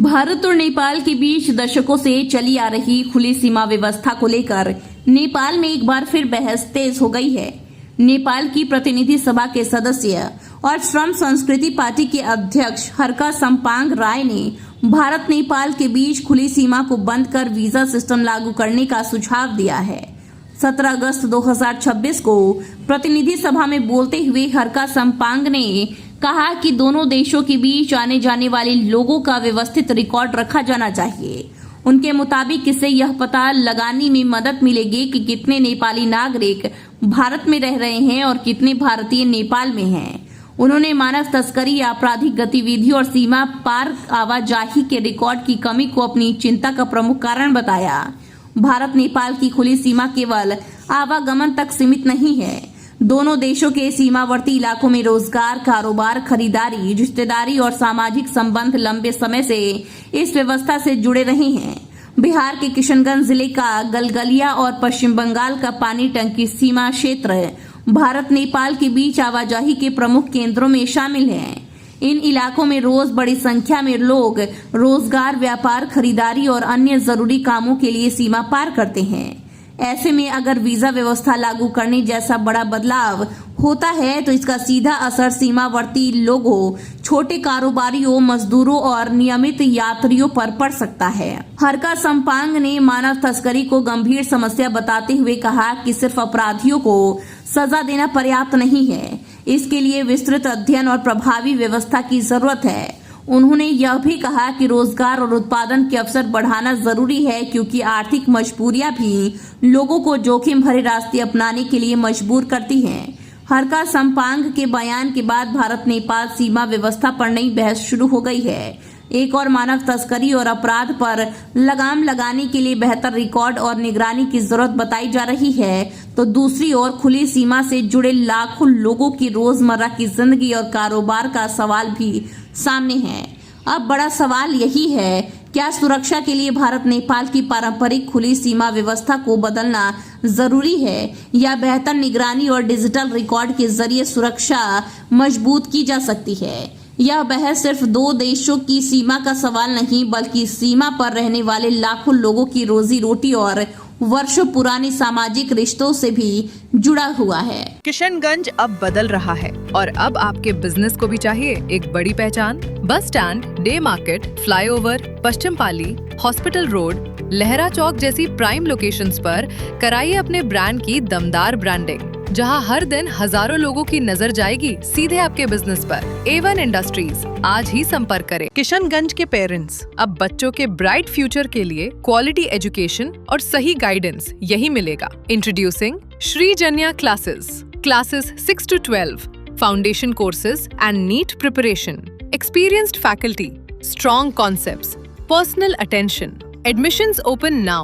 भारत और नेपाल के बीच दशकों से चली आ रही खुली सीमा व्यवस्था को लेकर नेपाल में एक बार फिर बहस तेज हो गई है। नेपाल की प्रतिनिधि सभा के सदस्य और श्रम संस्कृति पार्टी के अध्यक्ष हरका सम्पाङ राय ने भारत नेपाल के बीच खुली सीमा को बंद कर वीजा सिस्टम लागू करने का सुझाव दिया है। 17 अगस्त 2026 को प्रतिनिधि सभा में बोलते हुए हरका सम्पाङ ने कहा कि दोनों देशों के बीच आने जाने वाले लोगों का व्यवस्थित रिकॉर्ड रखा जाना चाहिए। उनके मुताबिक इससे यह पता लगाने में मदद मिलेगी कि कितने नेपाली नागरिक भारत में रह रहे हैं और कितने भारतीय नेपाल में हैं। उन्होंने मानव तस्करी, आपराधिक गतिविधि और सीमा पार आवाजाही के रिकॉर्ड की कमी को अपनी चिंता का प्रमुख कारण बताया। भारत नेपाल की खुली सीमा केवल आवागमन तक सीमित नहीं है। दोनों देशों के सीमावर्ती इलाकों में रोजगार, कारोबार, खरीदारी, रिश्तेदारी और सामाजिक संबंध लंबे समय से इस व्यवस्था से जुड़े रहे हैं। बिहार के किशनगंज जिले का गलगलिया और पश्चिम बंगाल का पानी टंकी सीमा क्षेत्र भारत नेपाल के बीच आवाजाही के प्रमुख केंद्रों में शामिल हैं। इन इलाकों में रोज बड़ी संख्या में लोग रोजगार, व्यापार, खरीदारी और अन्य जरूरी कामों के लिए सीमा पार करते हैं। ऐसे में अगर वीजा व्यवस्था लागू करने जैसा बड़ा बदलाव होता है तो इसका सीधा असर सीमावर्ती लोगों, छोटे कारोबारियों, मजदूरों और नियमित यात्रियों पर पड़ सकता है। हरका सम्पाङ ने मानव तस्करी को गंभीर समस्या बताते हुए कहा कि सिर्फ अपराधियों को सजा देना पर्याप्त नहीं है, इसके लिए विस्तृत अध्ययन और प्रभावी व्यवस्था की जरूरत है। उन्होंने यह भी कहा कि रोजगार और उत्पादन के अवसर बढ़ाना जरूरी है, क्योंकि आर्थिक मजबूरियां भी लोगों को जोखिम भरे रास्ते अपनाने के लिए मजबूर करती हैं। हरका सम्पाङ के बयान के बाद भारत नेपाल सीमा व्यवस्था पर नई बहस शुरू हो गई है। एक और मानव तस्करी और अपराध पर लगाम लगाने के लिए बेहतर रिकॉर्ड और निगरानी की जरूरत बताई जा रही है, तो दूसरी ओर खुली सीमा से जुड़े लाखों लोगों की रोजमर्रा की जिंदगी और कारोबार का सवाल भी सामने है। अब बड़ा सवाल यही है, क्या सुरक्षा के लिए भारत नेपाल की पारंपरिक खुली सीमा व्यवस्था को बदलना जरूरी है, या बेहतर निगरानी और डिजिटल रिकॉर्ड के जरिए सुरक्षा मजबूत की जा सकती है। यह बहस सिर्फ दो देशों की सीमा का सवाल नहीं, बल्कि सीमा पर रहने वाले लाखों लोगों की रोजी रोटी और वर्षों पुराने सामाजिक रिश्तों से भी जुड़ा हुआ है। किशनगंज अब बदल रहा है और अब आपके बिजनेस को भी चाहिए एक बड़ी पहचान। Bus stand, day market, flyover, पश्चिम पाली, हॉस्पिटल रोड, लहरा चौक जैसी प्राइम लोकेशंस पर कराइए अपने ब्रांड की दमदार ब्रांडिंग, जहां हर दिन हजारों लोगों की नजर जाएगी सीधे आपके बिजनेस पर। A1 इंडस्ट्रीज, आज ही संपर्क करें। किशनगंज के पेरेंट्स, अब बच्चों के ब्राइट फ्यूचर के लिए क्वालिटी एजुकेशन और सही गाइडेंस यही मिलेगा। Introducing Shri Janya classes 6 to 12, foundation courses and NEET preparation, experienced faculty, strong concepts, personal attention. Admissions open now.